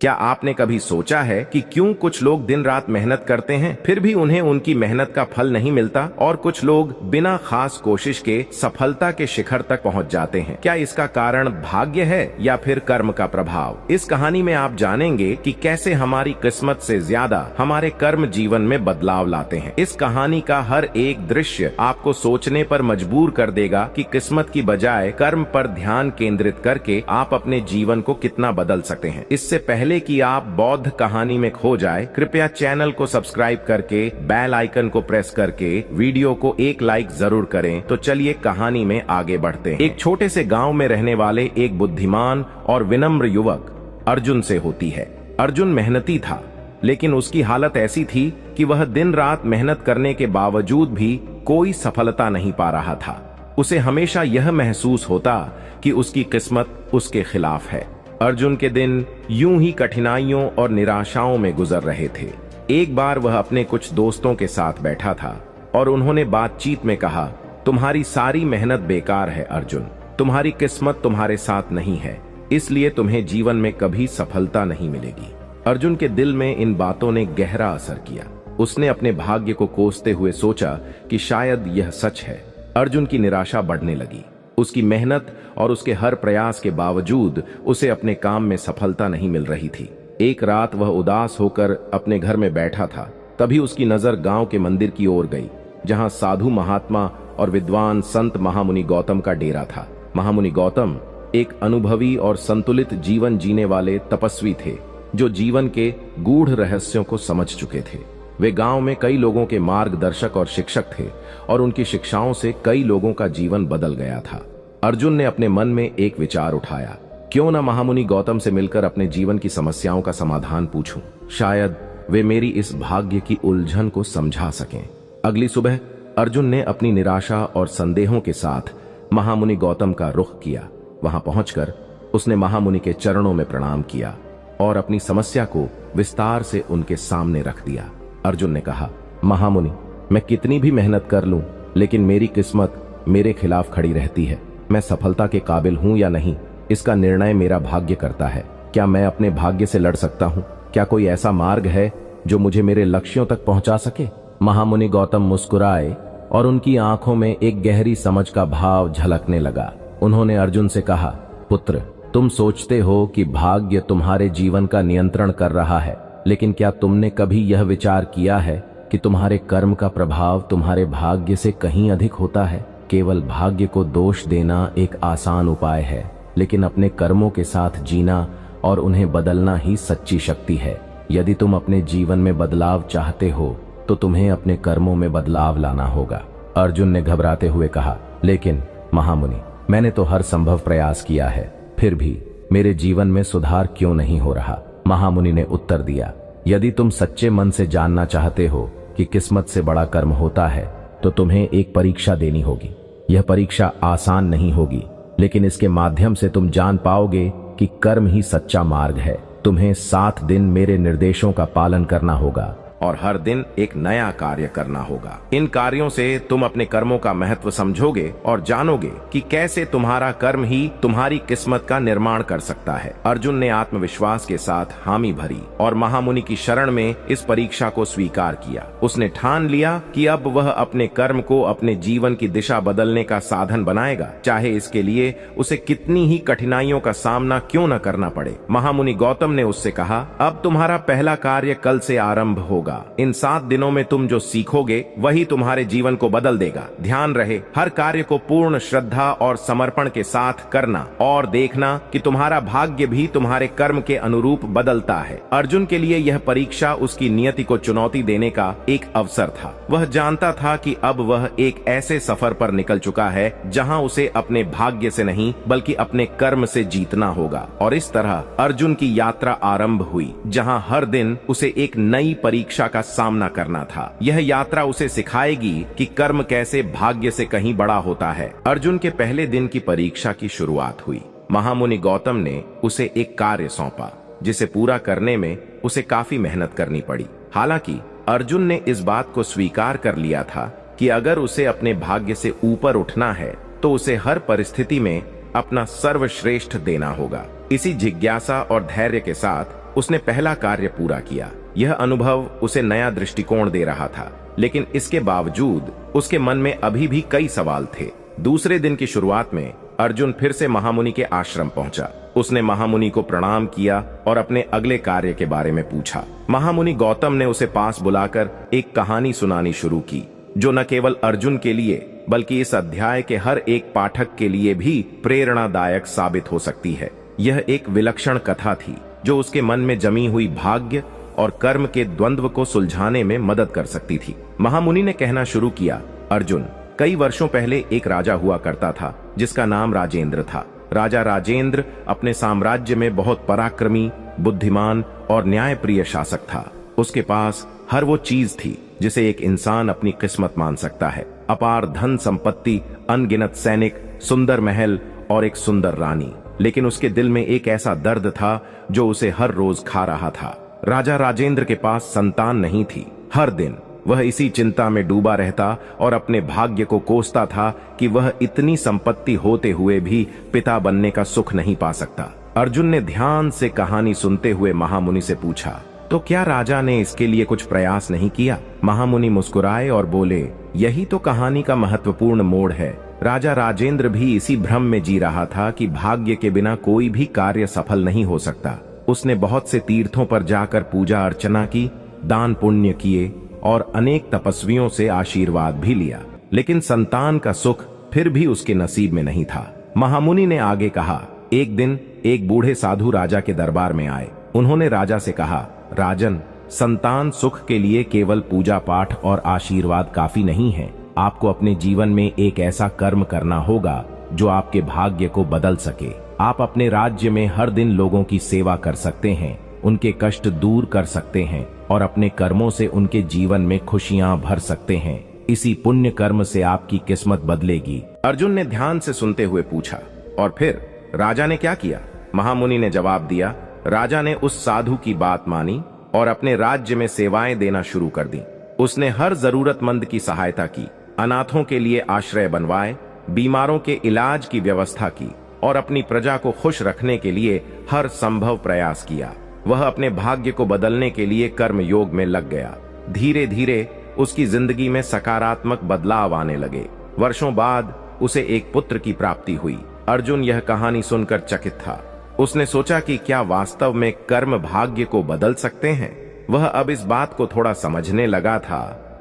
क्या आपने कभी सोचा है कि क्यों कुछ लोग दिन रात मेहनत करते हैं फिर भी उन्हें उनकी मेहनत का फल नहीं मिलता और कुछ लोग बिना खास कोशिश के सफलता के शिखर तक पहुंच जाते हैं? क्या इसका कारण भाग्य है या फिर कर्म का प्रभाव? इस कहानी में आप जानेंगे कि कैसे हमारी किस्मत से ज्यादा हमारे कर्म जीवन में बदलाव लाते हैं। इस कहानी का हर एक दृश्य आपको सोचने पर मजबूर कर देगा कि किस्मत की बजाय कर्म पर ध्यान केंद्रित करके आप अपने जीवन को कितना बदल सकते हैं। इससे पहले कि आप बौद्ध कहानी में खो जाए, कृपया चैनल को सब्सक्राइब करके बेल आइकन को प्रेस करके वीडियो को एक लाइक जरूर करें। तो चलिए कहानी में आगे बढ़ते हैं। एक छोटे से गांव में रहने वाले एक बुद्धिमान और विनम्र युवक अर्जुन से होती है। अर्जुन मेहनती था, लेकिन उसकी हालत ऐसी थी कि वह दिन रात मेहनत करने के बावजूद भी कोई सफलता नहीं पा रहा था। उसे हमेशा यह महसूस होता कि उसकी किस्मत उसके खिलाफ है। अर्जुन के दिन यूं ही कठिनाइयों और निराशाओं में गुजर रहे थे। एक बार वह अपने कुछ दोस्तों के साथ बैठा था और उन्होंने बातचीत में कहा, तुम्हारी सारी मेहनत बेकार है अर्जुन। तुम्हारी किस्मत तुम्हारे साथ नहीं है, इसलिए तुम्हें जीवन में कभी सफलता नहीं मिलेगी। अर्जुन के दिल में इन बातों ने गहरा असर किया। उसने अपने भाग्य को कोसते हुए सोचा कि शायद यह सच है। अर्जुन की निराशा बढ़ने लगी। उसकी मेहनत और उसके हर प्रयास के बावजूद उसे अपने काम में सफलता नहीं मिल रही थी। एक रात वह उदास होकर अपने घर में बैठा था। तभी उसकी नजर गांव के मंदिर की ओर गई, जहां साधु महात्मा और विद्वान संत महामुनि गौतम का डेरा था। महामुनि गौतम एक अनुभवी और संतुलित जीवन जीने वाले तपस्वी थे, जो जीवन के गूढ़ रहस्यों को समझ चुके थे। वे गांव में कई लोगों के मार्गदर्शक और शिक्षक थे और उनकी शिक्षाओं से कई लोगों का जीवन बदल गया था। अर्जुन ने अपने मन में एक विचार उठाया, क्यों न महामुनि गौतम से मिलकर अपने जीवन की समस्याओं का समाधान पूछूं। शायद वे मेरी इस भाग्य की उलझन को समझा सकें। अगली सुबह अर्जुन ने अपनी निराशा और संदेहों के साथ महामुनि गौतम का रुख किया। वहां पहुंचकर उसने महामुनि के चरणों में प्रणाम किया और अपनी समस्या को विस्तार से उनके सामने रख दिया। अर्जुन ने कहा, महामुनि, मैं कितनी भी मेहनत कर लूं, लेकिन मेरी किस्मत मेरे खिलाफ खड़ी रहती है। मैं सफलता के काबिल हूं या नहीं, इसका निर्णय मेरा भाग्य करता है। क्या मैं अपने भाग्य से लड़ सकता हूं? क्या कोई ऐसा मार्ग है जो मुझे मेरे लक्ष्यों तक पहुंचा सके? महामुनि गौतम मुस्कुराए और उनकी आंखों में एक गहरी समझ का भाव झलकने लगा। उन्होंने अर्जुन से कहा, पुत्र, तुम सोचते हो कि भाग्य तुम्हारे जीवन का नियंत्रण कर रहा है, लेकिन क्या तुमने कभी यह विचार किया है कि तुम्हारे कर्म का प्रभाव तुम्हारे भाग्य से कहीं अधिक होता है? केवल भाग्य को दोष देना एक आसान उपाय है, लेकिन अपने कर्मों के साथ जीना और उन्हें बदलना ही सच्ची शक्ति है। यदि तुम अपने जीवन में बदलाव चाहते हो तो तुम्हें अपने कर्मों में बदलाव लाना होगा। अर्जुन ने घबराते हुए कहा, लेकिन महामुनि, मैंने तो हर संभव प्रयास किया है, फिर भी मेरे जीवन में सुधार क्यों नहीं हो रहा? महामुनि ने उत्तर दिया, यदि तुम सच्चे मन से जानना चाहते हो कि किस्मत से बड़ा कर्म होता है, तो तुम्हें एक परीक्षा देनी होगी। यह परीक्षा आसान नहीं होगी, लेकिन इसके माध्यम से तुम जान पाओगे कि कर्म ही सच्चा मार्ग है। तुम्हें 7 दिन मेरे निर्देशों का पालन करना होगा और हर दिन एक नया कार्य करना होगा। इन कार्यों से तुम अपने कर्मों का महत्व समझोगे और जानोगे कि कैसे तुम्हारा कर्म ही तुम्हारी किस्मत का निर्माण कर सकता है। अर्जुन ने आत्मविश्वास के साथ हामी भरी और महामुनि की शरण में इस परीक्षा को स्वीकार किया। उसने ठान लिया कि अब वह अपने कर्म को अपने जीवन की दिशा बदलने का साधन बनाएगा, चाहे इसके लिए उसे कितनी ही कठिनाइयों का सामना क्यों न करना पड़े। महामुनि गौतम ने उससे कहा, अब तुम्हारा पहला कार्य कल से आरंभ होगा। इन 7 दिनों में तुम जो सीखोगे वही तुम्हारे जीवन को बदल देगा। ध्यान रहे, हर कार्य को पूर्ण श्रद्धा और समर्पण के साथ करना और देखना कि तुम्हारा भाग्य भी तुम्हारे कर्म के अनुरूप बदलता है। अर्जुन के लिए यह परीक्षा उसकी नियति को चुनौती देने का एक अवसर था। वह जानता था कि अब वह एक ऐसे सफर पर निकल चुका है जहां उसे अपने भाग्य से नहीं बल्कि अपने कर्म से जीतना होगा। और इस तरह अर्जुन की यात्रा आरंभ हुई, जहां हर दिन उसे एक नई परीक्षा का सामना करना था। यह यात्रा उसे सिखाएगी कि कर्म कैसे भाग्य से कहीं बड़ा होता है। अर्जुन के पहले दिन की परीक्षा की शुरुआत हुई। महामुनि गौतम ने उसे एक कार्य सौंपा, जिसे पूरा करने में उसे काफी मेहनत करनी पड़ी। हालांकि अर्जुन ने इस बात को स्वीकार कर लिया था कि अगर उसे अपने भाग्य से ऊपर उठना है तो उसे हर परिस्थिति में अपना सर्वश्रेष्ठ देना होगा। इसी जिज्ञासा और धैर्य के साथ उसने पहला कार्य पूरा किया। यह अनुभव उसे नया दृष्टिकोण दे रहा था, लेकिन इसके बावजूद उसके मन में अभी भी कई सवाल थे। दूसरे दिन की शुरुआत में अर्जुन फिर से महामुनि के आश्रम पहुंचा। उसने महामुनि को प्रणाम किया और अपने अगले कार्य के बारे में पूछा। महामुनि गौतम ने उसे पास बुलाकर एक कहानी सुनानी शुरू की, जो न केवल अर्जुन के लिए बल्कि इस अध्याय के हर एक पाठक के लिए भी प्रेरणादायक साबित हो सकती है। यह एक विलक्षण कथा थी जो उसके मन में जमी हुई भाग्य और कर्म के द्वंद्व को सुलझाने में मदद कर सकती थी। महामुनि ने कहना शुरू किया, अर्जुन, कई वर्षों पहले एक राजा हुआ करता था जिसका नाम राजेंद्र था। राजा राजेंद्र अपने साम्राज्य में बहुत पराक्रमी, बुद्धिमान और न्यायप्रिय शासक था। उसके पास हर वो चीज थी जिसे एक इंसान अपनी किस्मत मान सकता है। अपार धन संपत्ति, अनगिनत सैनिक, सुंदर महल और एक सुंदर रानी। लेकिन उसके दिल में एक ऐसा दर्द था जो उसे हर रोज खा रहा था। राजा राजेंद्र के पास संतान नहीं थी। हर दिन वह इसी चिंता में डूबा रहता और अपने भाग्य को कोसता था कि वह इतनी संपत्ति होते हुए भी पिता बनने का सुख नहीं पा सकता। अर्जुन ने ध्यान से कहानी सुनते हुए महामुनि से पूछा, तो क्या राजा ने इसके लिए कुछ प्रयास नहीं किया? महामुनि मुस्कुराए और बोले, यही तो कहानी का महत्वपूर्ण मोड़ है। राजा राजेंद्र भी इसी भ्रम में जी रहा था कि भाग्य के बिना कोई भी कार्य सफल नहीं हो सकता। उसने बहुत से तीर्थों पर जाकर पूजा अर्चना की, दान पुण्य किए और अनेक तपस्वियों से आशीर्वाद भी लिया, लेकिन संतान का सुख फिर भी उसके नसीब में नहीं था। महामुनि ने आगे कहा, एक दिन एक बूढ़े साधु राजा के दरबार में आए। उन्होंने राजा से कहा, राजन, संतान सुख के लिए केवल पूजा पाठ और आशीर्वाद काफी नहीं है। आपको अपने जीवन में एक ऐसा कर्म करना होगा जो आपके भाग्य को बदल सके। आप अपने राज्य में हर दिन लोगों की सेवा कर सकते हैं, उनके कष्ट दूर कर सकते हैं और अपने कर्मों से उनके जीवन में खुशियां भर सकते हैं। इसी पुण्य कर्म से आपकी किस्मत बदलेगी। अर्जुन ने ध्यान से सुनते हुए पूछा, और फिर राजा ने क्या किया? महामुनि ने जवाब दिया, राजा ने उस साधु की बात मानी और अपने राज्य में सेवाएं देना शुरू कर दी। उसने हर जरूरतमंद की सहायता की, अनाथों के लिए आश्रय बनवाए, बीमारों के इलाज की व्यवस्था की और अपनी प्रजा को खुश रखने के लिए हर संभव प्रयास किया। वह अपने भाग्य को बदलने के लिए कर्म योग में लग गया। धीरे धीरे उसकी जिंदगी में सकारात्मक बदलाव आने लगे। वर्षों बाद उसे एक पुत्र की प्राप्ति हुई। अर्जुन यह कहानी सुनकर चकित था। उसने सोचा कि क्या वास्तव में कर्म भाग्य को बदल सकते हैं? वह अब इस बात को थोड़ा समझने लगा था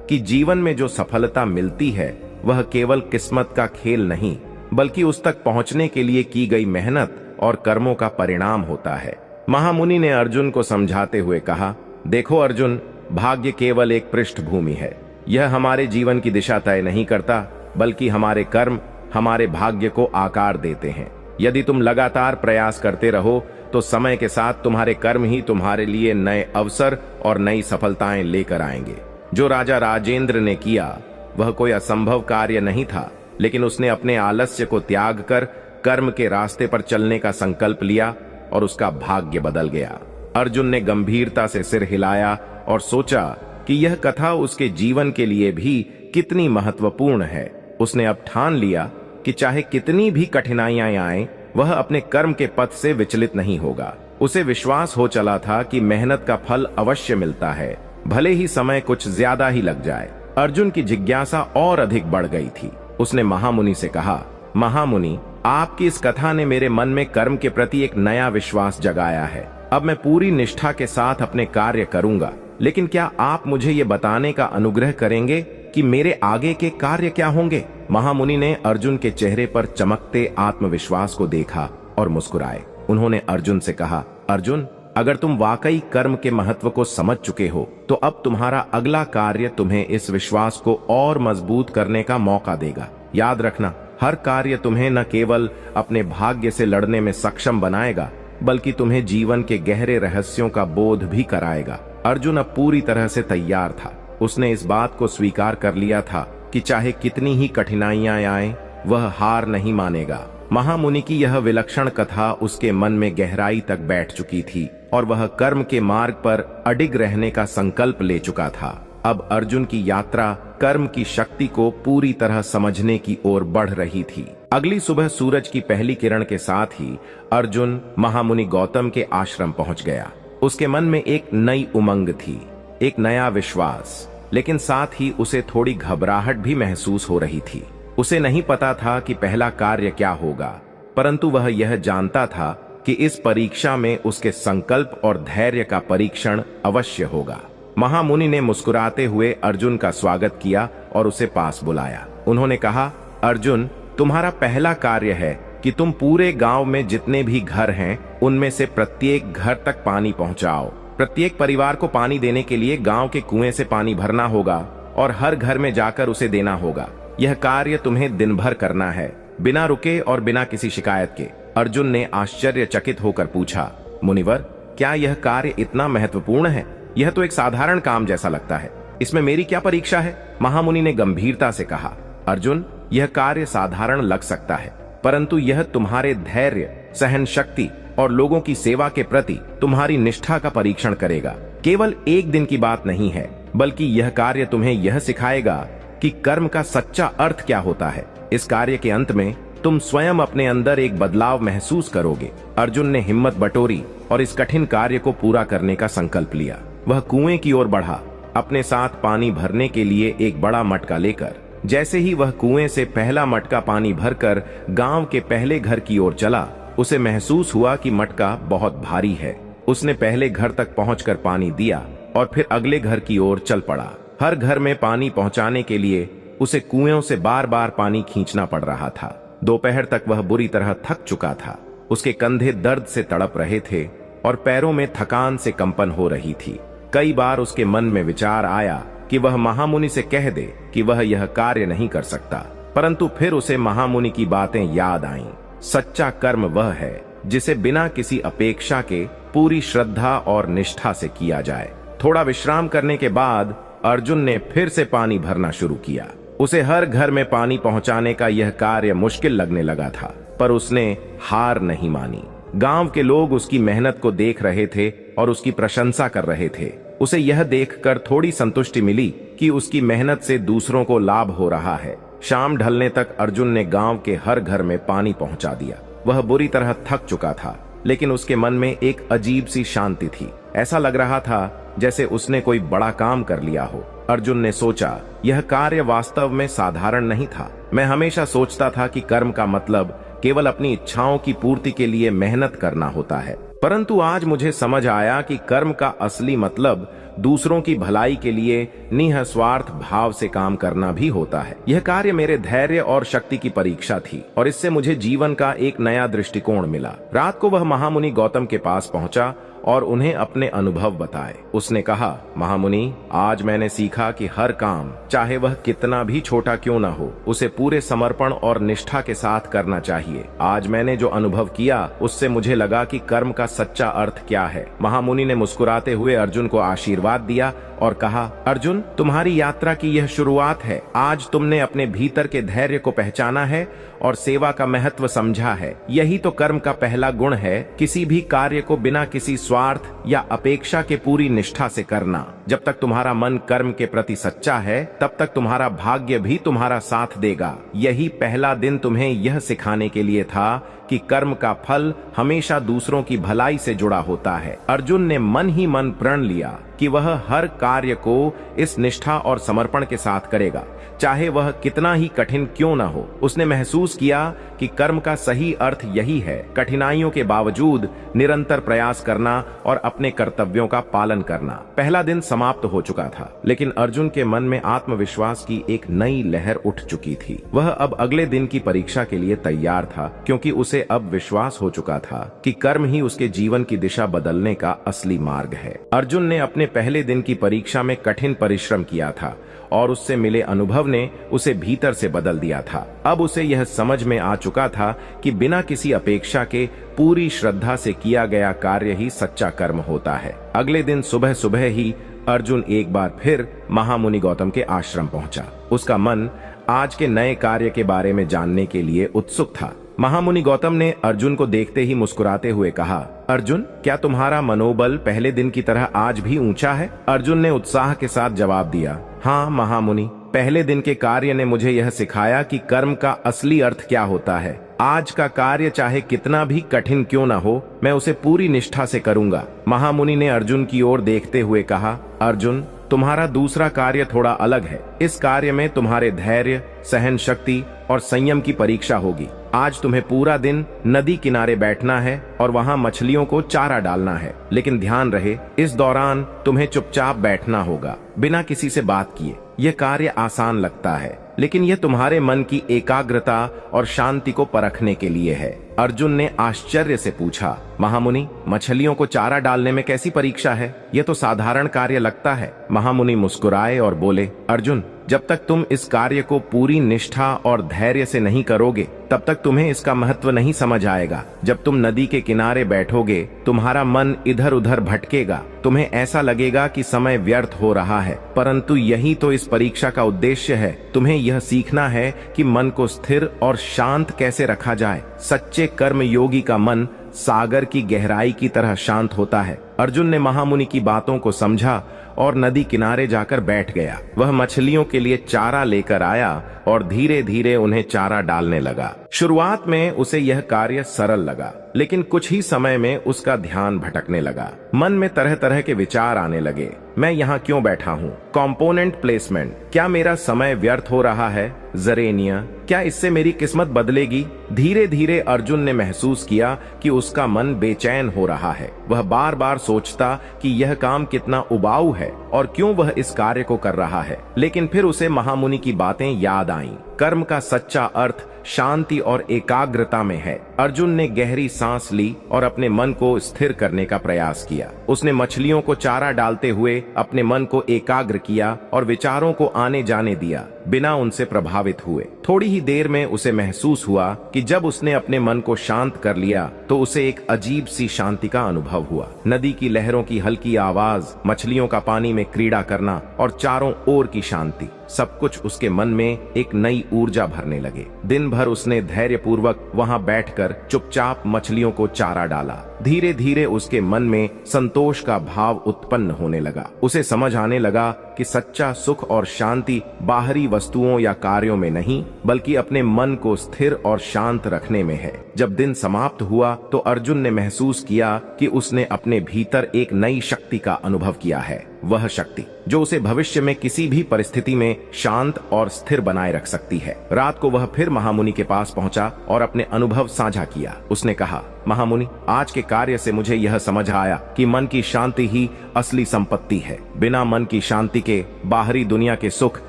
कि जीवन में जो सफलता मिलती है वह केवल किस्मत का खेल नहीं, बल्कि उस तक पहुंचने के लिए की गई मेहनत और कर्मों का परिणाम होता है। महामुनि ने अर्जुन को समझाते हुए कहा, देखो अर्जुन, भाग्य केवल एक पृष्ठभूमि है। यह हमारे जीवन की दिशा तय नहीं करता, बल्कि हमारे कर्म हमारे भाग्य को आकार देते हैं। यदि तुम लगातार प्रयास करते रहो तो समय के साथ तुम्हारे कर्म ही तुम्हारे लिए नए अवसर और नई सफलताएं लेकर आएंगे। जो राजा राजेंद्र ने किया वह कोई असंभव कार्य नहीं था, लेकिन उसने अपने आलस्य को त्याग कर कर्म के रास्ते पर चलने का संकल्प लिया और उसका भाग्य बदल गया। अर्जुन ने गंभीरता से सिर हिलाया और सोचा कि यह कथा उसके जीवन के लिए भी कितनी महत्वपूर्ण है। उसने अब ठान लिया कि चाहे कितनी भी कठिनाइयां आएं, वह अपने कर्म के पथ से विचलित नहीं होगा। उसे विश्वास हो चला था कि मेहनत का फल अवश्य मिलता है, भले ही समय कुछ ज्यादा ही लग जाए। अर्जुन की जिज्ञासा और अधिक बढ़ गई थी। उसने महामुनि से कहा, महामुनि, आपकी इस कथा ने मेरे मन में कर्म के प्रति एक नया विश्वास जगाया है। अब मैं पूरी निष्ठा के साथ अपने कार्य करूंगा, लेकिन क्या आप मुझे ये बताने का अनुग्रह करेंगे कि मेरे आगे के कार्य क्या होंगे? महामुनि ने अर्जुन के चेहरे पर चमकते आत्मविश्वास को देखा और मुस्कुराए। उन्होंने अर्जुन से कहा, अर्जुन, अगर तुम वाकई कर्म के महत्व को समझ चुके हो तो अब तुम्हारा अगला कार्य तुम्हें इस विश्वास को और मजबूत करने का मौका देगा। याद रखना, हर कार्य तुम्हें न केवल अपने भाग्य से लड़ने में सक्षम बनाएगा, बल्कि तुम्हें जीवन के गहरे रहस्यों का बोध भी कराएगा। अर्जुन अब पूरी तरह से तैयार था। उसने इस बात को स्वीकार कर लिया था कि चाहे कितनी ही कठिनाइयां आएं, वह हार नहीं मानेगा। महामुनि की यह विलक्षण कथा उसके मन में गहराई तक बैठ चुकी थी और वह कर्म के मार्ग पर अडिग रहने का संकल्प ले चुका था। अब अर्जुन की यात्रा कर्म की शक्ति को पूरी तरह समझने की ओर बढ़ रही थी। अगली सुबह सूरज की पहली किरण के साथ ही अर्जुन महामुनि गौतम के आश्रम पहुंच गया। उसके मन में एक नई उमंग थी, एक नया विश्वास, लेकिन साथ ही उसे थोड़ी घबराहट भी महसूस हो रही थी। उसे नहीं पता था कि पहला कार्य क्या होगा, परंतु वह यह जानता था कि इस परीक्षा में उसके संकल्प और धैर्य का परीक्षण अवश्य होगा। महामुनि ने मुस्कुराते हुए अर्जुन का स्वागत किया और उसे पास बुलाया। उन्होंने कहा, अर्जुन, तुम्हारा पहला कार्य है कि तुम पूरे गांव में जितने भी घर हैं उनमें से प्रत्येक घर तक पानी पहुंचाओ। प्रत्येक परिवार को पानी देने के लिए गांव के कुएं से पानी भरना होगा और हर घर में जाकर उसे देना होगा। यह कार्य तुम्हें दिन भर करना है, बिना रुके और बिना किसी शिकायत के। अर्जुन ने आश्चर्यचकित होकर पूछा, मुनिवर, क्या यह कार्य इतना महत्वपूर्ण है? यह तो एक साधारण काम जैसा लगता है, इसमें मेरी क्या परीक्षा है? महामुनि ने गंभीरता से कहा, अर्जुन, यह कार्य साधारण लग सकता है, परंतु यह तुम्हारे धैर्य, सहन शक्ति और लोगों की सेवा के प्रति तुम्हारी निष्ठा का परीक्षण करेगा। केवल एक दिन की बात नहीं है, बल्कि यह कार्य तुम्हें यह सिखाएगा कि कर्म का सच्चा अर्थ क्या होता है। इस कार्य के अंत में तुम स्वयं अपने अंदर एक बदलाव महसूस करोगे। अर्जुन ने हिम्मत बटोरी और इस कठिन कार्य को पूरा करने का संकल्प लिया। वह कुएं की ओर बढ़ा, अपने साथ पानी भरने के लिए एक बड़ा मटका लेकर। जैसे ही वह कुएं से पहला मटका पानी भरकर गांव के पहले घर की ओर चला, उसे महसूस हुआ कि मटका बहुत भारी है। उसने पहले घर तक पहुंचकर पानी दिया और फिर अगले घर की ओर चल पड़ा। हर घर में पानी पहुंचाने के लिए उसे कुएं से बार बार पानी खींचना पड़ रहा था। दोपहर तक वह बुरी तरह थक चुका था। उसके कंधे दर्द से तड़प रहे थे और पैरों में थकान से कंपन हो रही थी। कई बार उसके मन में विचार आया कि वह महामुनि से कह दे कि वह यह कार्य नहीं कर सकता, परंतु फिर उसे महामुनि की बातें याद आईं। सच्चा कर्म वह है जिसे बिना किसी अपेक्षा के पूरी श्रद्धा और निष्ठा से किया जाए। थोड़ा विश्राम करने के बाद अर्जुन ने फिर से पानी भरना शुरू किया। उसे हर घर में पानी पहुंचाने का यह कार्य मुश्किल लगने लगा था, पर उसने हार नहीं मानी। गांव के लोग उसकी मेहनत को देख रहे थे और उसकी प्रशंसा कर रहे थे। उसे यह देखकर थोड़ी संतुष्टि मिली कि उसकी मेहनत से दूसरों को लाभ हो रहा है। शाम ढलने तक अर्जुन ने गांव के हर घर में पानी पहुंचा दिया। वह बुरी तरह थक चुका था, लेकिन उसके मन में एक अजीब सी शांति थी। ऐसा लग रहा था जैसे उसने कोई बड़ा काम कर लिया हो। अर्जुन ने सोचा, यह कार्य वास्तव में साधारण नहीं था। मैं हमेशा सोचता था कि कर्म का मतलब केवल अपनी इच्छाओं की पूर्ति के लिए मेहनत करना होता है, परंतु आज मुझे समझ आया कि कर्म का असली मतलब दूसरों की भलाई के लिए निःस्वार्थ भाव से काम करना भी होता है। यह कार्य मेरे धैर्य और शक्ति की परीक्षा थी और इससे मुझे जीवन का एक नया दृष्टिकोण मिला। रात को वह महामुनि गौतम के पास पहुंचा और उन्हें अपने अनुभव बताए। उसने कहा, महामुनि, आज मैंने सीखा कि हर काम, चाहे वह कितना भी छोटा क्यों न हो, उसे पूरे समर्पण और निष्ठा के साथ करना चाहिए। आज मैंने जो अनुभव किया उससे मुझे लगा कि कर्म का सच्चा अर्थ क्या है। महामुनि ने मुस्कुराते हुए अर्जुन को आशीर्वाद दिया और कहा, अर्जुन, तुम्हारी यात्रा की यह शुरुआत है। आज तुमने अपने भीतर के धैर्य को पहचाना है और सेवा का महत्व समझा है। यही तो कर्म का पहला गुण है, किसी भी कार्य को बिना किसी स्वार्थ या अपेक्षा के पूरी निष्ठा से करना। जब तक तुम्हारा मन कर्म के प्रति सच्चा है, तब तक तुम्हारा भाग्य भी तुम्हारा साथ देगा। यही पहला दिन तुम्हें यह सिखाने के लिए था कि कर्म का फल हमेशा दूसरों की भलाई से जुड़ा होता है। अर्जुन ने मन ही मन प्रण लिया कि वह हर कार्य को इस निष्ठा और समर्पण के साथ करेगा, चाहे वह कितना ही कठिन क्यों न हो। उसने महसूस किया कि कर्म का सही अर्थ यही है, कठिनाइयों के बावजूद निरंतर प्रयास करना और अपने कर्तव्यों का पालन करना। पहला दिन समाप्त हो चुका था, लेकिन अर्जुन के मन में आत्मविश्वास की एक नई लहर उठ चुकी थी। वह अब अगले दिन की परीक्षा के लिए तैयार था, क्योंकि उसे अब विश्वास हो चुका था कि कर्म ही उसके जीवन की दिशा बदलने का असली मार्ग है। अर्जुन ने अपने पहले दिन की परीक्षा में कठिन परिश्रम किया था और उससे मिले अनुभव ने उसे भीतर से बदल दिया था। अब उसे यह समझ में आ चुका था कि बिना किसी अपेक्षा के पूरी श्रद्धा से किया गया कार्य ही सच्चा कर्म होता है। अगले दिन सुबह सुबह ही अर्जुन एक बार फिर महामुनि गौतम के आश्रम पहुंचा। उसका मन आज के नए कार्य के बारे में जानने के लिए उत्सुक था। महामुनि गौतम ने अर्जुन को देखते ही मुस्कुराते हुए कहा, अर्जुन, क्या तुम्हारा मनोबल पहले दिन की तरह आज भी ऊंचा है? अर्जुन ने उत्साह के साथ जवाब दिया, हाँ महामुनि, पहले दिन के कार्य ने मुझे यह सिखाया कि कर्म का असली अर्थ क्या होता है। आज का कार्य चाहे कितना भी कठिन क्यों न हो, मैं उसे पूरी निष्ठा से करूंगा। महामुनि ने अर्जुन की ओर देखते हुए कहा, अर्जुन, तुम्हारा दूसरा कार्य थोड़ा अलग है। इस कार्य में तुम्हारे धैर्य, सहन शक्ति और संयम की परीक्षा होगी। आज तुम्हें पूरा दिन नदी किनारे बैठना है और वहां मछलियों को चारा डालना है। लेकिन ध्यान रहे, इस दौरान तुम्हें चुपचाप बैठना होगा, बिना किसी से बात किए। यह कार्य आसान लगता है, लेकिन यह तुम्हारे मन की एकाग्रता और शांति को परखने के लिए है। अर्जुन ने आश्चर्य से पूछा, महामुनि, मछलियों को चारा डालने में कैसी परीक्षा है? यह तो साधारण कार्य लगता है। महामुनि मुस्कुराए और बोले, अर्जुन, जब तक तुम इस कार्य को पूरी निष्ठा और धैर्य से नहीं करोगे, तब तक तुम्हें इसका महत्व नहीं समझ आएगा। जब तुम नदी के किनारे बैठोगे, तुम्हारा मन इधर उधर भटकेगा। तुम्हें ऐसा लगेगा कि समय व्यर्थ हो रहा है, परंतु यही तो इस परीक्षा का उद्देश्य है। तुम्हें यह सीखना है कि मन को स्थिर और शांत कैसे रखा जाए। सच्चे कर्म योगी का मन सागर की गहराई की तरह शांत होता है। अर्जुन ने महामुनि की बातों को समझा और नदी किनारे जाकर बैठ गया। वह मछलियों के लिए चारा लेकर आया और धीरे धीरे उन्हें चारा डालने लगा। शुरुआत में उसे यह कार्य सरल लगा, लेकिन कुछ ही समय में उसका ध्यान भटकने लगा। मन में तरह तरह के विचार आने लगे। मैं यहाँ क्यों बैठा हूँ? कंपोनेंट प्लेसमेंट, क्या मेरा समय व्यर्थ हो रहा है? जरेनिया, क्या इससे मेरी किस्मत बदलेगी? धीरे धीरे अर्जुन ने महसूस किया कि उसका मन बेचैन हो रहा है। वह बार बार सोचता कि यह काम कितना उबाऊ है और क्यों वह इस कार्य को कर रहा है। लेकिन फिर उसे महामुनि की बातें याद आईं। कर्म का सच्चा अर्थ शांति और एकाग्रता में है। अर्जुन ने गहरी सांस ली और अपने मन को स्थिर करने का प्रयास किया। उसने मछलियों को चारा डालते हुए अपने मन को एकाग्र किया और विचारों को आने जाने दिया, बिना उनसे प्रभावित हुए। थोड़ी ही देर में उसे महसूस हुआ कि जब उसने अपने मन को शांत कर लिया तो उसे एक अजीब सी शांति का अनुभव हुआ। नदी की लहरों की हल्की आवाज, मछलियों का पानी में क्रीड़ा करना और चारों ओर की शांति, सब कुछ उसके मन में एक नई ऊर्जा भरने लगे। दिन भर उसने धैर्यपूर्वक वहां बैठकर चुपचाप मछलियों को चारा डाला। धीरे धीरे उसके मन में संतोष का भाव उत्पन्न होने लगा। उसे समझ आने लगा कि सच्चा सुख और शांति बाहरी वस्तुओं या कार्यों में नहीं, बल्कि अपने मन को स्थिर और शांत रखने में है। जब दिन समाप्त हुआ तो अर्जुन ने महसूस किया कि उसने अपने भीतर एक नई शक्ति का अनुभव किया है। वह शक्ति जो उसे भविष्य में किसी भी परिस्थिति में शांत और स्थिर बनाए रख सकती है। रात को वह फिर महामुनि के पास पहुंचा और अपने अनुभव साझा किया। उसने कहा, महामुनि, आज के कार्य से मुझे यह समझ आया कि मन की शांति ही असली संपत्ति है। बिना मन की शांति के बाहरी दुनिया के सुख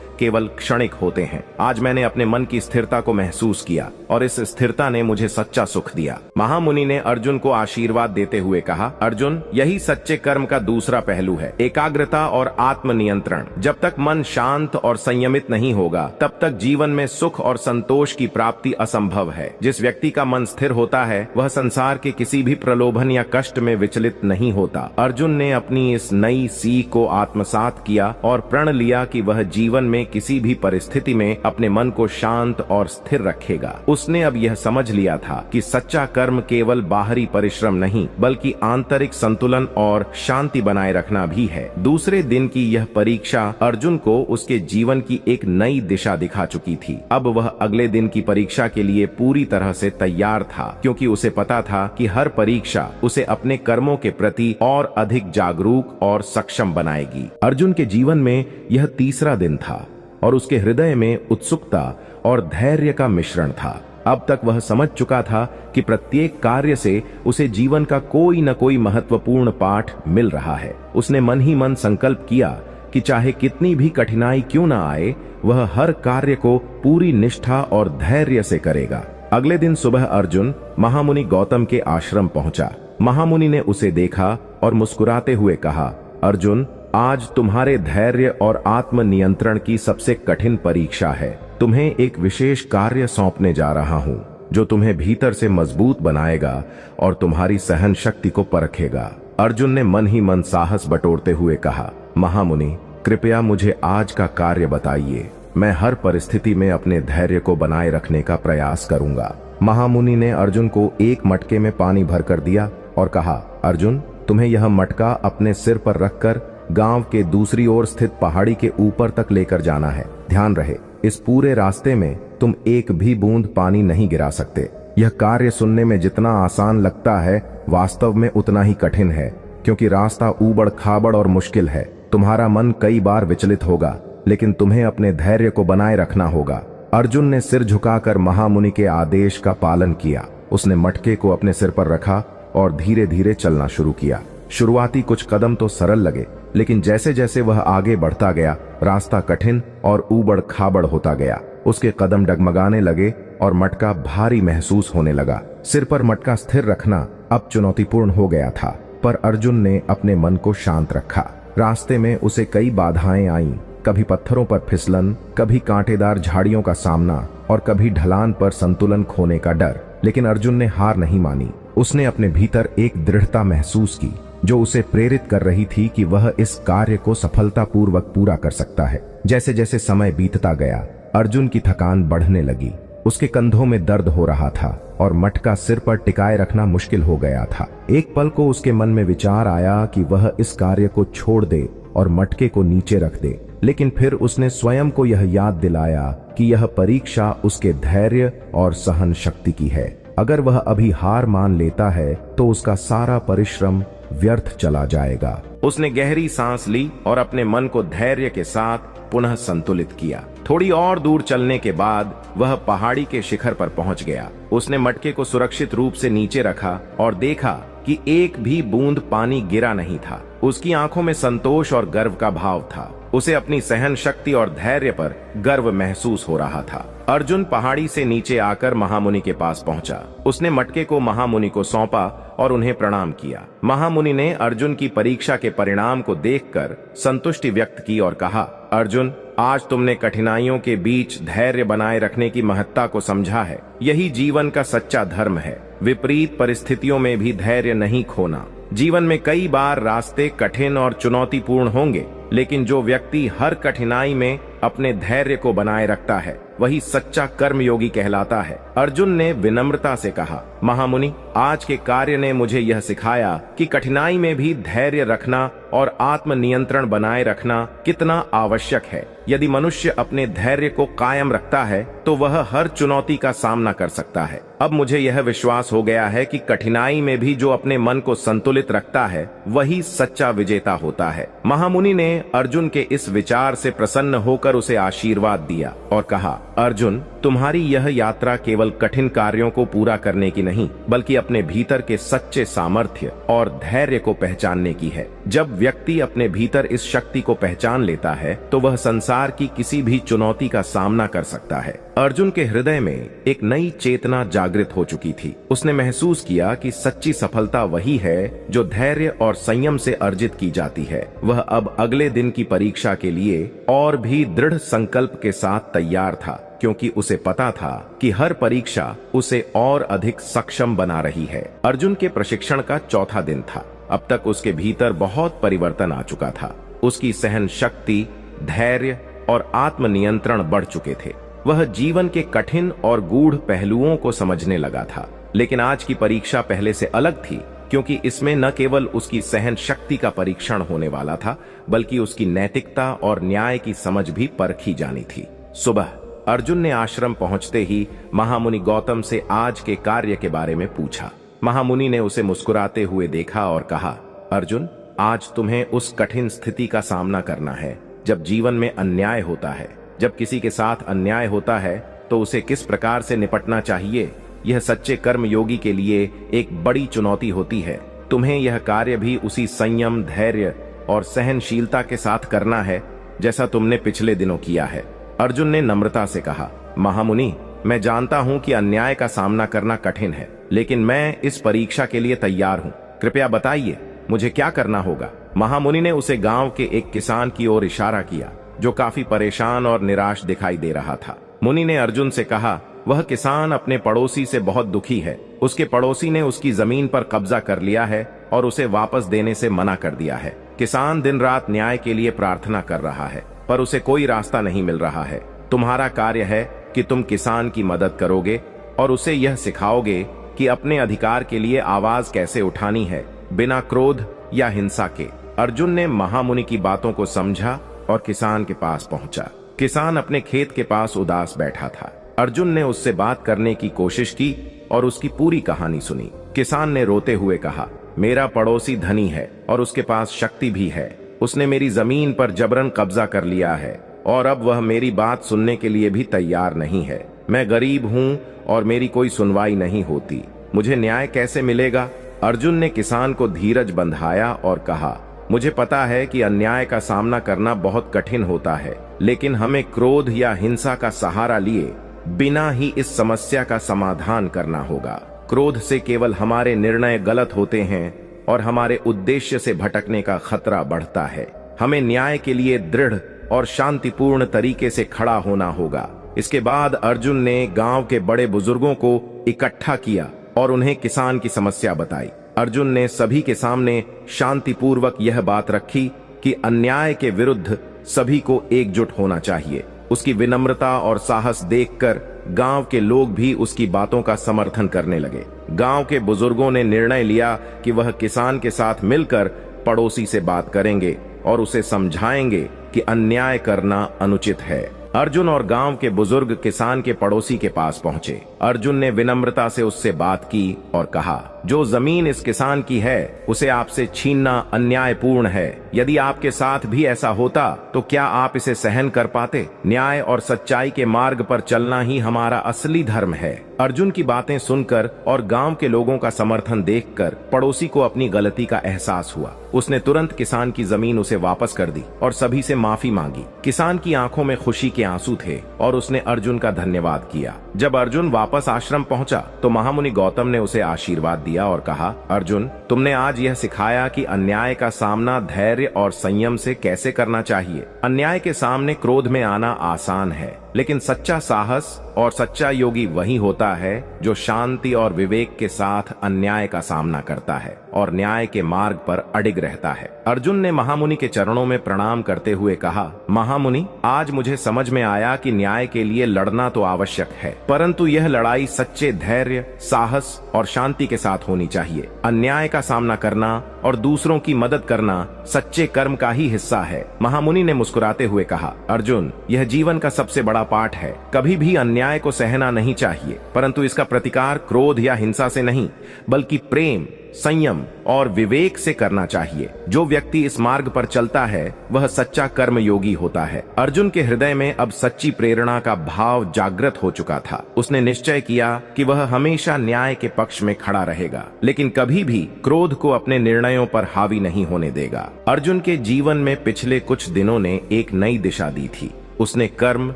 केवल क्षणिक होते हैं। आज मैंने अपने मन की स्थिरता को महसूस किया और इस स्थिरता ने मुझे सच्चा सुख दिया। महामुनि ने अर्जुन को आशीर्वाद देते हुए कहा, अर्जुन, यही सच्चे कर्म का दूसरा पहलू है, एकाग्रता और आत्मनियंत्रण। जब तक मन शांत और संयमित नहीं होगा, तब तक जीवन में सुख और संतोष की प्राप्ति असंभव है। जिस व्यक्ति का मन स्थिर होता है, वह संसार के किसी भी प्रलोभन या कष्ट में विचलित नहीं होता। अर्जुन ने अपनी इस नई सीख को आत्मसात किया और प्रण लिया कि वह जीवन में किसी भी परिस्थिति में अपने मन को शांत और स्थिर रखेगा। उसने अब यह समझ लिया था कि सच्चा कर्म केवल बाहरी परिश्रम नहीं, बल्कि आंतरिक संतुलन और शांति बनाए रखना भी है। दूसरे दिन की यह परीक्षा अर्जुन को उसके जीवन की एक नई दिशा दिखा चुकी थी। अब वह अगले दिन की परीक्षा के लिए पूरी तरह से तैयार था, क्योंकि उसे पता था कि हर परीक्षा उसे अपने कर्मों के प्रति और अधिक जागरूक और सक्षम बनाएगी। अर्जुन के जीवन में यह तीसरा दिन था और उसके हृदय में उत्सुकता और धैर्य का मिश्रण था। अब तक वह समझ चुका था कि प्रत्येक कार्य से उसे जीवन का कोई न कोई महत्वपूर्ण पाठ मिल रहा है। उसने मन ही मन संकल्प किया कि चाहे कितनी भी कठिनाई क्यों न आए, वह हर कार्य को पूरी निष्ठा और धैर्य से करेगा। अगले दिन सुबह अर्जुन महामुनि गौतम के आश्रम पहुंचा। महामुनि ने उसे देखा और मुस्कुराते हुए कहा, अर्जुन, आज तुम्हारे धैर्य और आत्मनियंत्रण की सबसे कठिन परीक्षा है। तुम्हें एक विशेष कार्य सौंपने जा रहा हूं, जो तुम्हें भीतर से मजबूत बनाएगा और तुम्हारी सहन शक्ति को परखेगा। अर्जुन ने मन ही मन साहस बटोरते हुए कहा, महामुनि, कृपया मुझे आज का कार्य बताइए। मैं हर परिस्थिति में अपने धैर्य को बनाए रखने का प्रयास करूंगा। महामुनि ने अर्जुन को एक मटके में पानी भरकर दिया और कहा, अर्जुन, तुम्हें यह मटका अपने सिर पर रखकर गांव के दूसरी ओर स्थित पहाड़ी के ऊपर तक लेकर जाना है। ध्यान रहे, इस पूरे रास्ते में तुम एक भी बूंद पानी नहीं गिरा सकते। यह कार्य सुनने में जितना आसान लगता है वास्तव में उतना ही कठिन है, क्योंकि रास्ता ऊबड़ खाबड़ और मुश्किल है। तुम्हारा मन कई बार विचलित होगा, लेकिन तुम्हें अपने धैर्य को बनाए रखना होगा। अर्जुन ने सिर झुकाकर महामुनि के आदेश का पालन किया। उसने मटके को अपने सिर पर रखा और धीरे धीरे चलना शुरू किया। शुरुआती कुछ कदम तो सरल लगे, लेकिन जैसे जैसे वह आगे बढ़ता गया रास्ता कठिन और ऊबड़ खाबड़ होता गया। उसके कदम डगमगाने लगे और मटका भारी महसूस होने लगा। सिर पर मटका स्थिर रखना अब चुनौतीपूर्ण हो गया था, पर अर्जुन ने अपने मन को शांत रखा। रास्ते में उसे कई बाधाएं आईं, कभी पत्थरों पर फिसलन, कभी कांटेदार झाड़ियों का सामना और कभी ढलान पर संतुलन खोने का डर। लेकिन अर्जुन ने हार नहीं मानी। उसने अपने भीतर एक दृढ़ता महसूस की जो उसे प्रेरित कर रही थी कि वह इस कार्य को सफलतापूर्वक पूरा कर सकता है। जैसे जैसे समय बीतता गया अर्जुन की थकान बढ़ने लगी। उसके कंधों में दर्द हो रहा था और मटका सिर पर टिकाए रखना मुश्किल हो गया था। एक पल को उसके मन में विचार आया कि वह इस कार्य को छोड़ दे और मटके को नीचे रख दे, लेकिन फिर उसने स्वयं को यह याद दिलाया कि यह परीक्षा उसके धैर्य और सहन शक्ति की है। अगर वह अभी हार मान लेता है तो उसका सारा परिश्रम व्यर्थ चला जाएगा। उसने गहरी सांस ली और अपने मन को धैर्य के साथ पुनः संतुलित किया। थोड़ी और दूर चलने के बाद वह पहाड़ी के शिखर पर पहुंच गया। उसने मटके को सुरक्षित रूप से नीचे रखा और देखा कि एक भी बूंद पानी गिरा नहीं था। उसकी आंखों में संतोष और गर्व का भाव था। उसे अपनी सहन शक्ति और धैर्य पर गर्व महसूस हो रहा था। अर्जुन पहाड़ी से नीचे आकर महामुनि के पास पहुंचा। उसने मटके को महामुनि को सौंपा और उन्हें प्रणाम किया। महामुनि ने अर्जुन की परीक्षा के परिणाम को देखकर संतुष्टि व्यक्त की और कहा, अर्जुन, आज तुमने कठिनाइयों के बीच धैर्य बनाए रखने की महत्ता को समझा है। यही जीवन का सच्चा धर्म है। विपरीत परिस्थितियों में भी धैर्य नहीं खोना। जीवन में कई बार रास्ते कठिन और चुनौतीपूर्ण होंगे, लेकिन जो व्यक्ति हर कठिनाई में अपने धैर्य को बनाए रखता है वही सच्चा कर्मयोगी कहलाता है। अर्जुन ने विनम्रता से कहा, महामुनि, आज के कार्य ने मुझे यह सिखाया कि कठिनाई में भी धैर्य रखना और आत्मनियंत्रण बनाए रखना कितना आवश्यक है। यदि मनुष्य अपने धैर्य को कायम रखता है तो वह हर चुनौती का सामना कर सकता है। अब मुझे यह विश्वास हो गया है कि कठिनाई में भी जो अपने मन को संतुलित रखता है वही सच्चा विजेता होता है। महामुनि ने अर्जुन के इस विचार से प्रसन्न होकर उसे आशीर्वाद दिया और कहा, अर्जुन, तुम्हारी यह यात्रा केवल कठिन कार्यों को पूरा करने की नहीं, बल्कि अपने भीतर के सच्चे सामर्थ्य और धैर्य को पहचानने की है। जब व्यक्ति अपने भीतर इस शक्ति को पहचान लेता है तो वह संसार की किसी भी चुनौती का सामना कर सकता है। अर्जुन के हृदय में एक नई चेतना जागृत हो चुकी थी। उसने महसूस किया कि सच्ची सफलता वही है जो धैर्य और संयम से अर्जित की जाती है। वह अब अगले दिन की परीक्षा के लिए और भी दृढ़ संकल्प के साथ तैयार था, क्योंकि उसे पता था कि हर परीक्षा उसे और अधिक सक्षम बना रही है। अर्जुन के प्रशिक्षण का चौथा दिन था। अब तक उसके भीतर बहुत परिवर्तन आ चुका था। उसकी सहन शक्ति, धैर्य और आत्मनियंत्रण बढ़ चुके थे। वह जीवन के कठिन और गूढ़ पहलुओं को समझने लगा था। लेकिन आज की परीक्षा पहले से अलग थी, क्योंकि इसमें न केवल उसकी सहन शक्ति का परीक्षण होने वाला था, बल्कि उसकी नैतिकता और न्याय की समझ भी परखी जानी थी। सुबह अर्जुन ने आश्रम पहुंचते ही महामुनि गौतम से आज के कार्य के बारे में पूछा। महामुनि ने उसे मुस्कुराते हुए देखा और कहा, अर्जुन, आज तुम्हें उस कठिन स्थिति का सामना करना है जब जीवन में अन्याय होता है। जब किसी के साथ अन्याय होता है तो उसे किस प्रकार से निपटना चाहिए, यह सच्चे कर्मयोगी के लिए एक बड़ी चुनौती होती है। तुम्हें यह कार्य भी उसी संयम, धैर्य और सहनशीलता के साथ करना है जैसा तुमने पिछले दिनों किया है। अर्जुन ने नम्रता से कहा, महामुनि, मैं जानता हूं कि अन्याय का सामना करना कठिन है, लेकिन मैं इस परीक्षा के लिए तैयार हूं। कृपया बताइए, मुझे क्या करना होगा। महामुनि ने उसे गांव के एक किसान की ओर इशारा किया जो काफी परेशान और निराश दिखाई दे रहा था। मुनि ने अर्जुन से कहा, वह किसान अपने पड़ोसी से बहुत दुखी है। उसके पड़ोसी ने उसकी जमीन पर कब्जा कर लिया है और उसे वापस देने से मना कर दिया है। किसान दिन रात न्याय के लिए प्रार्थना कर रहा है, पर उसे कोई रास्ता नहीं मिल रहा है। तुम्हारा कार्य है कि तुम किसान की मदद करोगे और उसे यह सिखाओगे कि अपने अधिकार के लिए आवाज कैसे उठानी है, बिना क्रोध या हिंसा के। अर्जुन ने महामुनि की बातों को समझा और किसान के पास पहुंचा। किसान अपने खेत के पास उदास बैठा था। अर्जुन ने उससे बात करने की कोशिश की और उसकी पूरी कहानी सुनी। किसान ने रोते हुए कहा, मेरा पड़ोसी धनी है और उसके पास शक्ति भी है। उसने मेरी जमीन पर जबरन कब्जा कर लिया है और अब वह मेरी बात सुनने के लिए भी तैयार नहीं है। मैं गरीब हूँ और मेरी कोई सुनवाई नहीं होती। मुझे न्याय कैसे मिलेगा? अर्जुन ने किसान को धीरज बंधाया और कहा, मुझे पता है कि अन्याय का सामना करना बहुत कठिन होता है, लेकिन हमें क्रोध या हिंसा का सहारा लिए बिना ही इस समस्या का समाधान करना होगा। क्रोध से केवल हमारे निर्णय गलत होते हैं और हमारे उद्देश्य से भटकने का खतरा बढ़ता है। हमें न्याय के लिए दृढ़ और शांतिपूर्ण तरीके से खड़ा होना होगा। इसके बाद अर्जुन ने गांव के बड़े बुजुर्गों को इकट्ठा किया और उन्हें किसान की समस्या बताई। अर्जुन ने सभी के सामने शांतिपूर्वक यह बात रखी कि अन्याय के विरुद्ध सभी को एकजुट होना चाहिए। उसकी विनम्रता और साहस देखकर गांव के लोग भी उसकी बातों का समर्थन करने लगे। गांव के बुजुर्गों ने निर्णय लिया कि वह किसान के साथ मिलकर पड़ोसी से बात करेंगे और उसे समझाएंगे कि अन्याय करना अनुचित है। अर्जुन और गांव के बुजुर्ग किसान के पड़ोसी के पास पहुंचे। अर्जुन ने विनम्रता से उससे बात की और कहा, जो जमीन इस किसान की है उसे आपसे छीनना अन्यायपूर्ण है। यदि आपके साथ भी ऐसा होता तो क्या आप इसे सहन कर पाते? न्याय और सच्चाई के मार्ग पर चलना ही हमारा असली धर्म है। अर्जुन की बातें सुनकर और गांव के लोगों का समर्थन देखकर पड़ोसी को अपनी गलती का एहसास हुआ। उसने तुरंत किसान की जमीन उसे वापस कर दी और सभी से माफी मांगी। किसान की आंखों में खुशी के आंसू थे और उसने अर्जुन का धन्यवाद किया। जब अर्जुन वापस आश्रम पहुंचा तो महामुनि गौतम ने उसे आशीर्वाद दिया और कहा, अर्जुन, तुमने आज यह सिखाया कि अन्याय का सामना धैर्य और संयम से कैसे करना चाहिए। अन्याय के सामने क्रोध में आना आसान है, लेकिन सच्चा साहस और सच्चा योगी वही होता है जो शांति और विवेक के साथ अन्याय का सामना करता है और न्याय के मार्ग पर अडिग रहता है। अर्जुन ने महामुनि के चरणों में प्रणाम करते हुए कहा, महामुनि, आज मुझे समझ में आया कि न्याय के लिए लड़ना तो आवश्यक है, परंतु यह लड़ाई सच्चे धैर्य, साहस और शांति के साथ होनी चाहिए। अन्याय का सामना करना और दूसरों की मदद करना सच्चे कर्म का ही हिस्सा है। महामुनि ने मुस्कुराते हुए कहा, अर्जुन, यह जीवन का सबसे बड़ा पाठ है। कभी भी अन्याय को सहना नहीं चाहिए, परंतु इसका प्रतिकार क्रोध या हिंसा से नहीं, बल्कि प्रेम, संयम और विवेक से करना चाहिए। जो व्यक्ति इस मार्ग पर चलता है वह सच्चा कर्म योगी होता है। अर्जुन के हृदय में अब सच्ची प्रेरणा का भाव जागृत हो चुका था। उसने निश्चय किया कि वह हमेशा न्याय के पक्ष में खड़ा रहेगा, लेकिन कभी भी क्रोध को अपने निर्णयों पर हावी नहीं होने देगा। अर्जुन के जीवन में पिछले कुछ दिनों ने एक नई दिशा दी थी। उसने कर्म,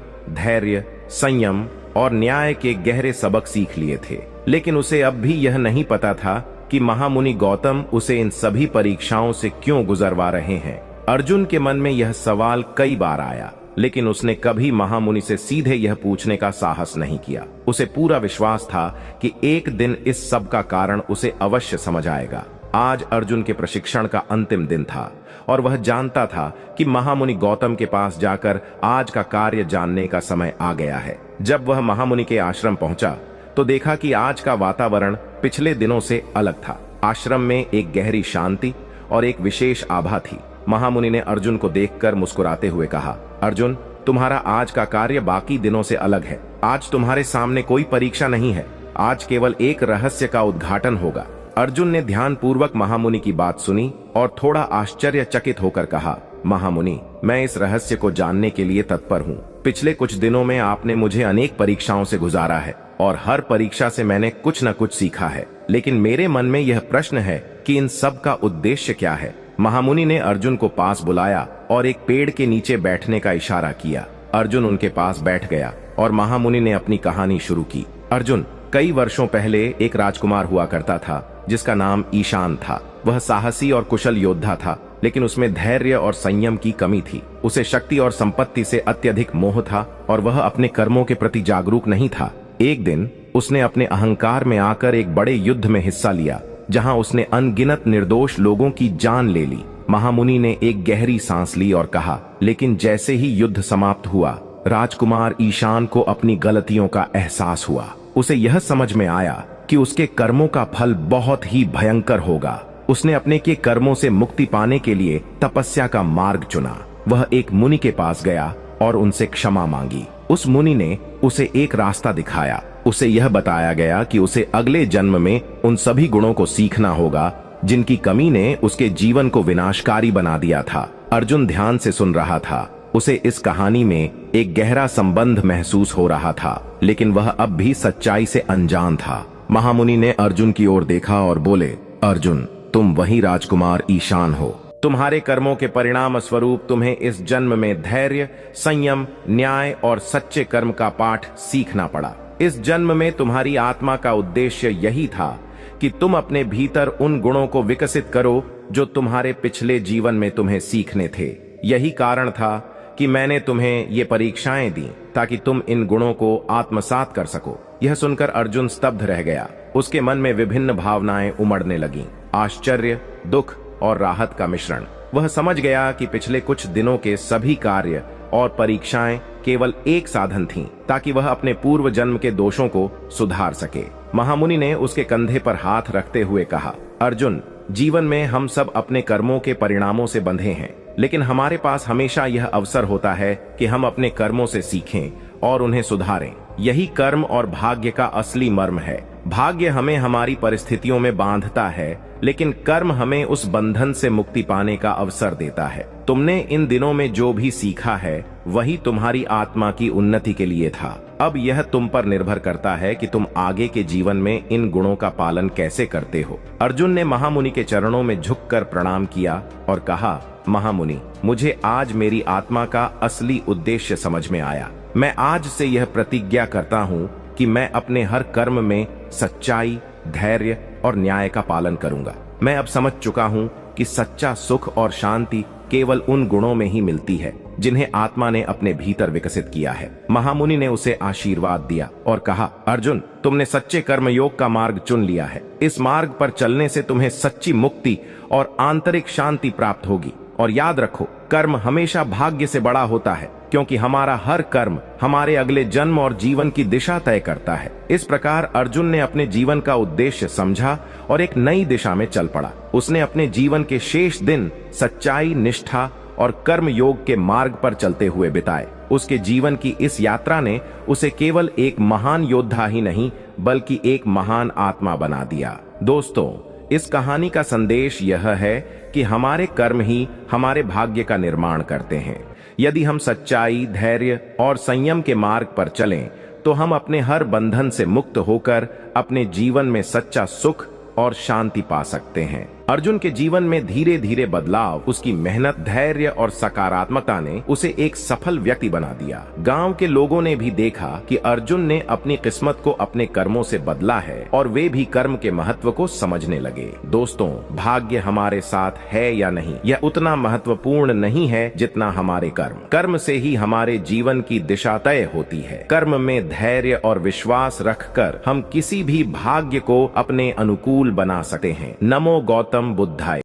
धैर्य, संयम और न्याय के गहरे सबक सीख लिए थे, लेकिन उसे अब भी यह नहीं पता था कि महामुनि गौतम उसे इन सभी परीक्षाओं से क्यों गुजरवा रहे हैं। अर्जुन के मन में यह सवाल कई बार आया, लेकिन उसने कभी महामुनि से सीधे यह पूछने का साहस नहीं किया। उसे पूरा विश्वास था कि एक दिन इस सब का कारण उसे अवश्य समझ आएगा। आज अर्जुन के प्रशिक्षण का अंतिम दिन था और वह जानता था कि महामुनि गौतम के पास जाकर आज का कार्य जानने का समय आ गया है। जब वह महामुनि के आश्रम पहुंचा तो देखा कि आज का वातावरण पिछले दिनों से अलग था। आश्रम में एक गहरी शांति और एक विशेष आभा थी। महामुनि ने अर्जुन को देखकर मुस्कुराते हुए कहा, अर्जुन, तुम्हारा आज का कार्य बाकी दिनों से अलग है। आज तुम्हारे सामने कोई परीक्षा नहीं है, आज केवल एक रहस्य का उद्घाटन होगा। अर्जुन ने ध्यानपूर्वक महामुनि की बात सुनी और थोड़ा आश्चर्यचकित होकर कहा, महामुनि, मैं इस रहस्य को जानने के लिए तत्पर हूँ। पिछले कुछ दिनों में आपने मुझे अनेक परीक्षाओं से गुजारा है और हर परीक्षा से मैंने कुछ न कुछ सीखा है, लेकिन मेरे मन में यह प्रश्न है कि इन सब का उद्देश्य क्या है। महामुनि ने अर्जुन को पास बुलाया और एक पेड़ के नीचे बैठने का इशारा किया। अर्जुन उनके पास बैठ गया और महामुनि ने अपनी कहानी शुरू की। अर्जुन, कई वर्षों पहले एक राजकुमार हुआ करता था जिसका नाम ईशान था। वह साहसी और कुशल योद्धा था, लेकिन उसमें धैर्य और संयम की कमी थी। उसे शक्ति और संपत्ति से अत्यधिक मोह था और वह अपने कर्मों के प्रति जागरूक नहीं था। एक दिन उसने अपने अहंकार में आकर एक बड़े युद्ध में हिस्सा लिया, जहां उसने अनगिनत निर्दोष लोगों की जान ले ली। महामुनि ने एक गहरी सांस ली और कहा, लेकिन जैसे ही युद्ध समाप्त हुआ, राजकुमार ईशान को अपनी गलतियों का एहसास हुआ। उसे यह समझ में आया कि उसके कर्मों का फल बहुत ही भयंकर होगा। उसने अपने के कर्मों से मुक्ति पाने के लिए तपस्या का मार्ग चुना। वह एक मुनि के पास गया और उनसे क्षमा मांगी। उस मुनि ने उसे एक रास्ता दिखाया। उसे यह बताया गया कि उसे अगले जन्म में उन सभी गुणों को सीखना होगा जिनकी कमी ने उसके जीवन को विनाशकारी बना दिया था। अर्जुन ध्यान से सुन रहा था। उसे इस कहानी में एक गहरा संबंध महसूस हो रहा था, लेकिन वह अब भी सच्चाई से अनजान था। महामुनि ने अर्जुन की ओर देखा और बोले, अर्जुन, तुम वही राजकुमार ईशान हो। तुम्हारे कर्मों के परिणाम स्वरूप तुम्हें इस जन्म में धैर्य, संयम, न्याय और सच्चे कर्म का पाठ सीखना पड़ा। इस जन्म में तुम्हारी आत्मा का उद्देश्य यही था कि तुम अपने भीतर उन गुणों को विकसित करो जो तुम्हारे पिछले जीवन में तुम्हें सीखने थे। यही कारण था कि मैंने तुम्हें ये परीक्षाएं दी ताकि तुम इन गुणों को आत्मसात कर सको। यह सुनकर अर्जुन स्तब्ध रह गया। उसके मन में विभिन्न भावनाएं उमड़ने लगीं, आश्चर्य, दुख और राहत का मिश्रण। वह समझ गया कि पिछले कुछ दिनों के सभी कार्य और परीक्षाएं केवल एक साधन थीं ताकि वह अपने पूर्व जन्म के दोषों को सुधार सके। महामुनि ने उसके कंधे पर हाथ रखते हुए कहा, अर्जुन, जीवन में हम सब अपने कर्मों के परिणामों से बंधे हैं, लेकिन हमारे पास हमेशा यह अवसर होता है कि हम अपने कर्मों से सीखें और उन्हें सुधारें। यही कर्म और भाग्य का असली मर्म है। भाग्य हमें हमारी परिस्थितियों में बांधता है, लेकिन कर्म हमें उस बंधन से मुक्ति पाने का अवसर देता है। तुमने इन दिनों में जो भी सीखा है वही तुम्हारी आत्मा की उन्नति के लिए था। अब यह तुम पर निर्भर करता है कि तुम आगे के जीवन में इन गुणों का पालन कैसे करते हो। अर्जुन ने महामुनि के चरणों में झुककर प्रणाम किया और कहा, महामुनि, मुझे आज मेरी आत्मा का असली उद्देश्य समझ में आया। मैं आज से यह प्रतिज्ञा करता हूँ कि मैं अपने हर कर्म में सच्चाई, धैर्य और न्याय का पालन करूंगा। मैं अब समझ चुका हूँ कि सच्चा सुख और शांति केवल उन गुणों में ही मिलती है जिन्हें आत्मा ने अपने भीतर विकसित किया है। महामुनि ने उसे आशीर्वाद दिया और कहा, अर्जुन, तुमने सच्चे कर्म योग का मार्ग चुन लिया है। इस मार्ग पर चलने से तुम्हें सच्ची मुक्ति और आंतरिक शांति प्राप्त होगी। और याद रखो, कर्म हमेशा भाग्य से बड़ा होता है, क्योंकि हमारा हर कर्म हमारे अगले जन्म और जीवन की दिशा तय करता है। इस प्रकार अर्जुन ने अपने जीवन का उद्देश्य समझा और एक नई दिशा में चल पड़ा। उसने अपने जीवन के शेष दिन सच्चाई, निष्ठा और कर्म योग के मार्ग पर चलते हुए बिताए। उसके जीवन की इस यात्रा ने उसे केवल एक महान योद्धा ही नहीं, बल्कि एक महान आत्मा बना दिया। दोस्तों, इस कहानी का संदेश यह है कि हमारे कर्म ही हमारे भाग्य का निर्माण करते हैं। यदि हम सच्चाई, धैर्य और संयम के मार्ग पर चलें, तो हम अपने हर बंधन से मुक्त होकर अपने जीवन में सच्चा सुख और शांति पा सकते हैं। अर्जुन के जीवन में धीरे धीरे बदलाव, उसकी मेहनत, धैर्य और सकारात्मकता ने उसे एक सफल व्यक्ति बना दिया। गांव के लोगों ने भी देखा कि अर्जुन ने अपनी किस्मत को अपने कर्मों से बदला है और वे भी कर्म के महत्व को समझने लगे। दोस्तों, भाग्य हमारे साथ है या नहीं, यह उतना महत्वपूर्ण नहीं है जितना हमारे कर्म। कर्म से ही हमारे जीवन की दिशा तय होती है। कर्म में धैर्य और विश्वास रखकर हम किसी भी भाग्य को अपने अनुकूल बना सकते हैं। नमो गौतम बुद्धाय।